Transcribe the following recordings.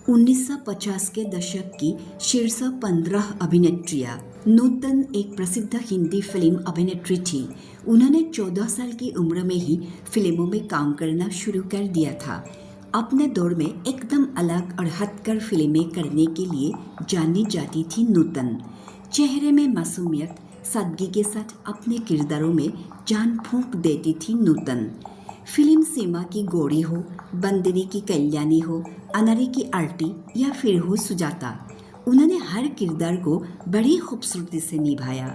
1950 के दशक की शीर्ष 15 अभिनेत्रियां। नूतन एक प्रसिद्ध हिंदी फिल्म अभिनेत्री थी। उन्होंने 14 साल की उम्र में ही फिल्मों में काम करना शुरू कर दिया था। अपने दौर में एकदम अलग और हटकर फिल्में करने के लिए जानी जाती थी नूतन। चेहरे में मासूमियत, सादगी के साथ अपने किरदारों में जान फूंक देती थी नूतन। फिल्म सीमा की गौरी हो, बंदरी की कल्याणी हो, अनारी की आरती या फिर हो सुजाता, उन्होंने हर किरदार को बड़ी खूबसूरती से निभाया।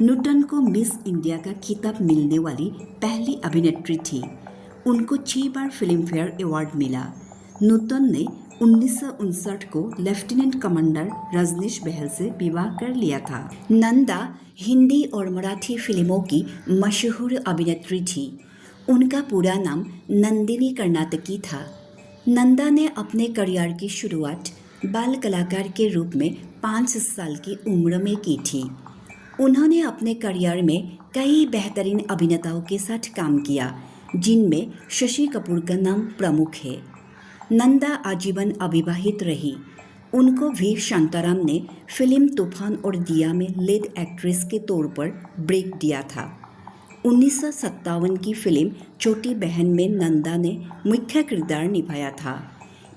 नूतन को मिस इंडिया का खिताब मिलने वाली पहली अभिनेत्री थी। उनको 6 बार फिल्म फेयर अवार्ड मिला। नूतन ने 1959 को लेफ्टिनेंट कमांडर रजनीश बहल से विवाह कर लिया था। नंदा हिंदी और मराठी फिल्मों की मशहूर अभिनेत्री थी। उनका पूरा नाम नंदिनी कर्नाटकी था। नंदा ने अपने करियर की शुरुआत बाल कलाकार के रूप में 5 साल की उम्र में की थी। उन्होंने अपने करियर में कई बेहतरीन अभिनेताओं के साथ काम किया, जिनमें शशि कपूर का नाम प्रमुख है। नंदा आजीवन अविवाहित रही। उनको वी शांताराम ने फिल्म तूफान और दिया में लीड एक्ट्रेस के तौर पर ब्रेक दिया था। 1957 की फिल्म छोटी बहन में नंदा ने मुख्य किरदार निभाया था।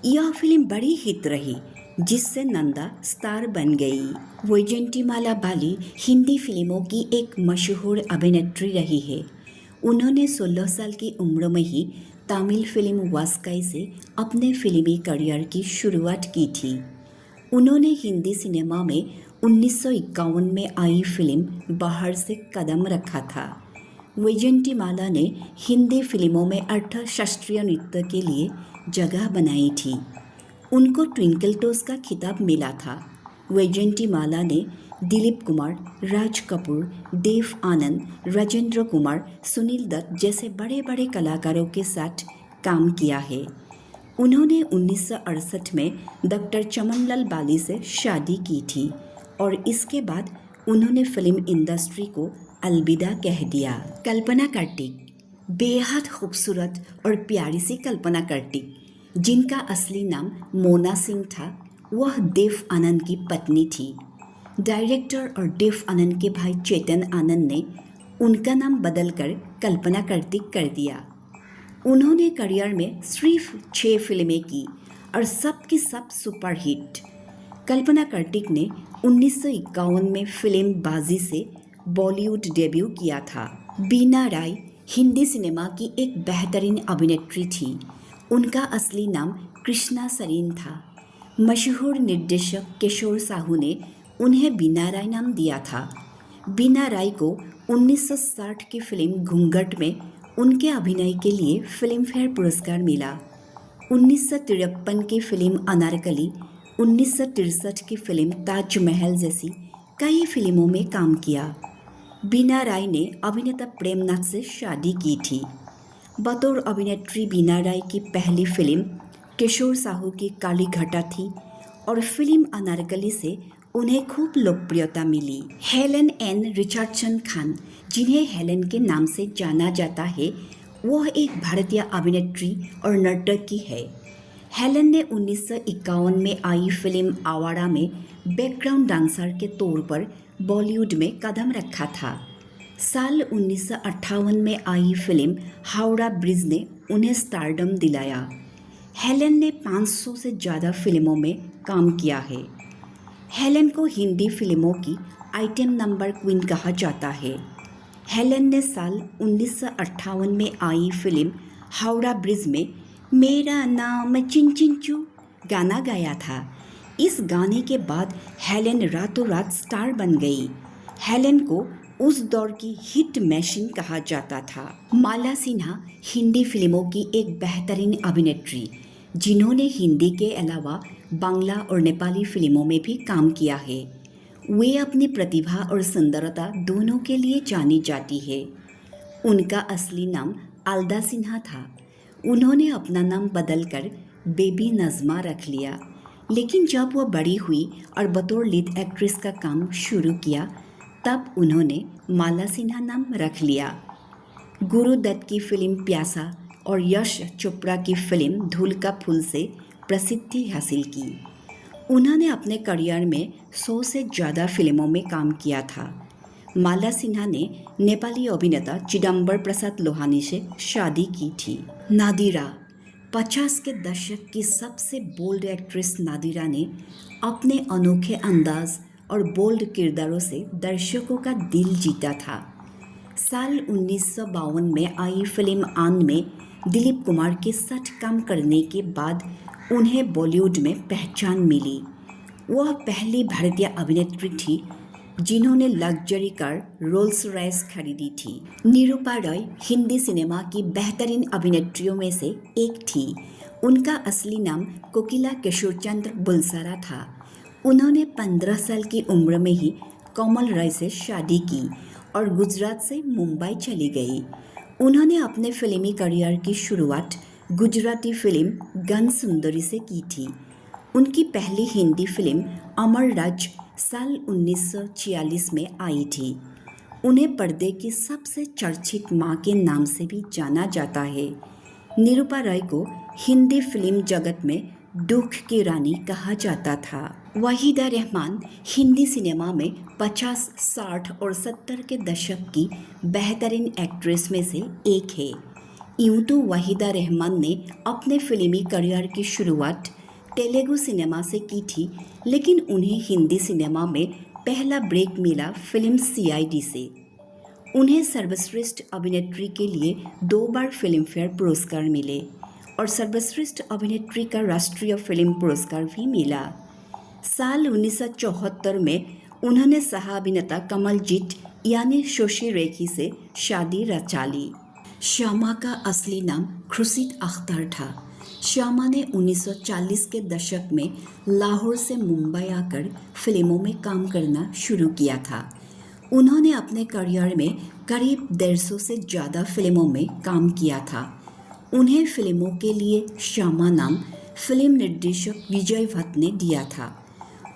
यह फिल्म बड़ी हिट रही, जिससे नंदा स्टार बन गई। वैजयंतीमाला बाली हिंदी फिल्मों की एक मशहूर अभिनेत्री रही है। उन्होंने 16 साल की उम्र में ही तमिल फिल्म वास्काई से अपने फिल्मी करियर की शुरुआत की थी। उन्होंने हिंदी सिनेमा में 1951 में आई फिल्म बाहर से कदम रखा था। वैजयंतीमाला ने हिंदी फिल्मों में शास्त्रीय नृत्य के लिए जगह बनाई थी। उनको ट्विंकल टोज का खिताब मिला था। वैजयंतीमाला ने दिलीप कुमार, राज कपूर, देव आनंद, राजेंद्र कुमार, सुनील दत्त जैसे बड़े बड़े कलाकारों के साथ काम किया है। उन्होंने 1968 में डॉक्टर चमनलाल बाली से शादी की थी और इसके बाद उन्होंने फिल्म इंडस्ट्री को अलविदा कह दिया। कल्पना कार्तिक, बेहद खूबसूरत और प्यारी सी कल्पना कार्तिक, जिनका असली नाम मोना सिंह था, वह देव आनंद की पत्नी थी। डायरेक्टर और देव आनंद के भाई चेतन आनंद ने उनका नाम बदलकर कल्पना कार्तिक कर दिया। उन्होंने करियर में सिर्फ 6 फिल्में की और सब की सब सुपरहिट। कल्पना कार्तिक ने 1951 में फिल्म बाजी से बॉलीवुड डेब्यू किया था। बीना राय हिंदी सिनेमा की एक बेहतरीन अभिनेत्री थी। उनका असली नाम कृष्णा सरीन था। मशहूर निर्देशक किशोर साहू ने उन्हें बीना राय नाम दिया था। बीना राय को 1960 की फिल्म घूंघट में उनके अभिनय के लिए फिल्म फेयर पुरस्कार मिला। 1953 की फिल्म अनारकली, 1963 की फिल्म ताजमहल जैसी कई फिल्मों में काम किया। बीना राय ने अभिनेता प्रेमनाथ से शादी की थी। बतौर अभिनेत्री बीना राय की पहली फिल्म किशोर साहू की काली घटा थी और फिल्म अनारकली से उन्हें खूब लोकप्रियता मिली। हेलेन एन रिचर्डसन खान, जिन्हें हेलेन के नाम से जाना जाता है, वह एक भारतीय अभिनेत्री और नर्तकी है। हेलेन ने 1951 में आई फिल्म आवारा में बैकग्राउंड डांसर के तौर पर बॉलीवुड में कदम रखा था। साल 1958 में आई फिल्म हावड़ा ब्रिज ने उन्हें स्टारडम दिलाया। हेलेन ने 500 से ज़्यादा फिल्मों में काम किया है। हेलेन को हिंदी फिल्मों की आइटम नंबर क्वीन कहा जाता है। हेलेन ने साल 1958 में आई फिल्म हावड़ा ब्रिज में मेरा नाम चिंचिंचू गाना गाया था। इस गाने के बाद हेलेन रातों रात स्टार बन गई। हेलेन को उस दौर की हिट मशीन कहा जाता था। माला सिन्हा हिंदी फिल्मों की एक बेहतरीन अभिनेत्री, जिन्होंने हिंदी के अलावा बांग्ला और नेपाली फिल्मों में भी काम किया है। वे अपनी प्रतिभा और सुंदरता दोनों के लिए जानी जाती है। उनका असली नाम आल्दा सिन्हा था। उन्होंने अपना नाम बदलकर बेबी नज़मा रख लिया, लेकिन जब वह बड़ी हुई और बतौर लीड एक्ट्रेस का काम शुरू किया, तब उन्होंने माला सिन्हा नाम रख लिया। गुरु दत्त की फिल्म प्यासा और यश चोपड़ा की फिल्म धूल का फूल से प्रसिद्धि हासिल की। उन्होंने अपने करियर में 100 से ज़्यादा फिल्मों में काम किया था। माला सिन्हा ने नेपाली अभिनेता चिदम्बर प्रसाद लोहानी से शादी की थी। नादिरा 50 के दशक की सबसे बोल्ड एक्ट्रेस नादिरा ने अपने अनोखे अंदाज और बोल्ड किरदारों से दर्शकों का दिल जीता था। साल 1952 में आई फिल्म आन में दिलीप कुमार के साथ काम करने के बाद उन्हें बॉलीवुड में पहचान मिली। वह पहली भारतीय अभिनेत्री थी जिन्होंने लग्जरी कार रोल्स रॉयस खरीदी थी। निरूपा रॉय हिंदी सिनेमा की बेहतरीन अभिनेत्रियों में से एक थी। उनका असली नाम कोकिला किशोरचंद्र बुलसारा था। उन्होंने 15 साल की उम्र में ही कमल रॉय से शादी की और गुजरात से मुंबई चली गई। उन्होंने अपने फिल्मी करियर की शुरुआत गुजराती फिल्म गन सुंदरी से की थी। उनकी पहली हिंदी फिल्म अमर राज साल 1946 में आई थी। उन्हें पर्दे की सबसे चर्चित मां के नाम से भी जाना जाता है। निरूपा रॉय को हिंदी फिल्म जगत में दुख की रानी कहा जाता था। वहीदा रहमान हिंदी सिनेमा में 50, 60 और 70 के दशक की बेहतरीन एक्ट्रेस में से एक है। यूँ तो वहीदा रहमान ने अपने फिल्मी करियर की शुरुआत तेलुगु सिनेमा से की थी, लेकिन उन्हें हिंदी सिनेमा में पहला ब्रेक मिला फिल्म CID से। उन्हें सर्वश्रेष्ठ अभिनेत्री के लिए 2 बार फिल्मफेयर पुरस्कार मिले और सर्वश्रेष्ठ अभिनेत्री का राष्ट्रीय फिल्म पुरस्कार भी मिला। साल 1974 में उन्होंने सह अभिनेता कमलजीत यानी शशि रेखी से शादी रचा ली। श्यामा का असली नाम खुर्शीद अख्तर था। श्यामा ने 1940 के दशक में लाहौर से मुंबई आकर फिल्मों में काम करना शुरू किया था। उन्होंने अपने करियर में करीब 150 से ज़्यादा फिल्मों में काम किया था। उन्हें फिल्मों के लिए श्यामा नाम फिल्म निर्देशक विजय भट्ट ने दिया था।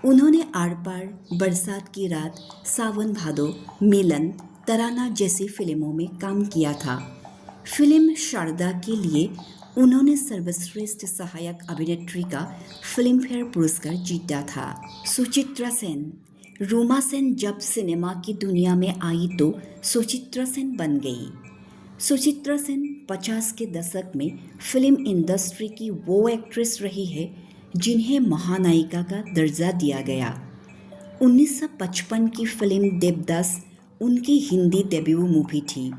उन्होंने आर पार, बरसात की रात, सावन भादो, मिलन, तराना जैसी फिल्मों में काम किया था। फिल्म शारदा के लिए उन्होंने सर्वश्रेष्ठ सहायक अभिनेत्री का फिल्मफेयर पुरस्कार जीता था। सुचित्रा सेन रूमा सेन जब सिनेमा की दुनिया में आई तो सुचित्रा सेन बन गई। सुचित्रा सेन 50 के दशक में फिल्म इंडस्ट्री की वो एक्ट्रेस रही है जिन्हें महानायिका का दर्जा दिया गया। 1955 की फिल्म देवदास उनकी हिंदी डेब्यू मूवी थी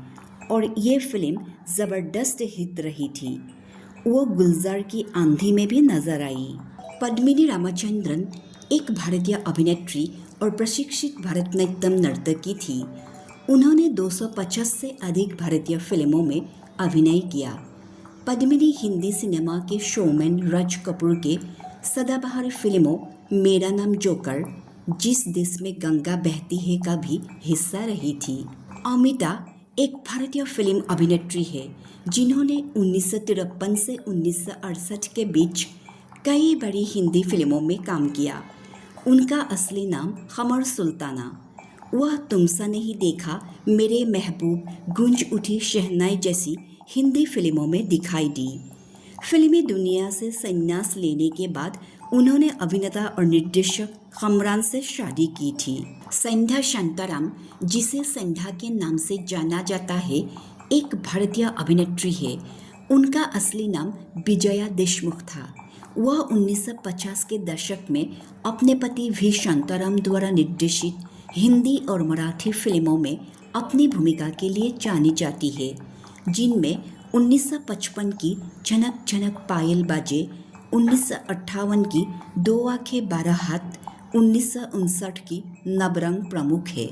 और ये फिल्म ज़बरदस्त हिट रही थी। वो गुलजार की आंधी में भी नजर आई। पद्मिनी रामचंद्रन एक भारतीय अभिनेत्री और प्रशिक्षित भरतनाट्यम नर्तकी थी। उन्होंने 250 से अधिक भारतीय फिल्मों में अभिनय किया। पद्मिनी हिंदी सिनेमा के शोमैन राज कपूर के सदाबहार फिल्मों मेरा नाम जोकर, जिस देश में गंगा बहती है का भी हिस्सा रही थी। अमिता एक भारतीय फिल्म अभिनेत्री है जिन्होंने 1953 से 1968 के बीच कई बड़ी हिंदी फिल्मों में काम किया। उनका असली नाम हमर सुल्ताना, वह तुमसा नहीं देखा, मेरे महबूब, गूंज उठी शहनाई जैसी हिंदी फिल्मों में दिखाई दी। फिल्मी दुनिया से संन्यास लेने के बाद उन्होंने अभिनेता और निर्देशक हमरान से शादी की थी। संध्या शांताराम, जिसे संध्या के नाम से जाना जाता है, एक भारतीय अभिनेत्री है। उनका असली नाम विजया देशमुख था। वह 1950 के दशक में अपने पति V शांताराम द्वारा निर्देशित हिंदी और मराठी फिल्मों में अपनी भूमिका के लिए जानी जाती है, जिनमें 1955 की झनक झनक पायल बाजे, 1958 की 2 आंखें 12 हाथ, 1959 की नबरंग प्रमुख है।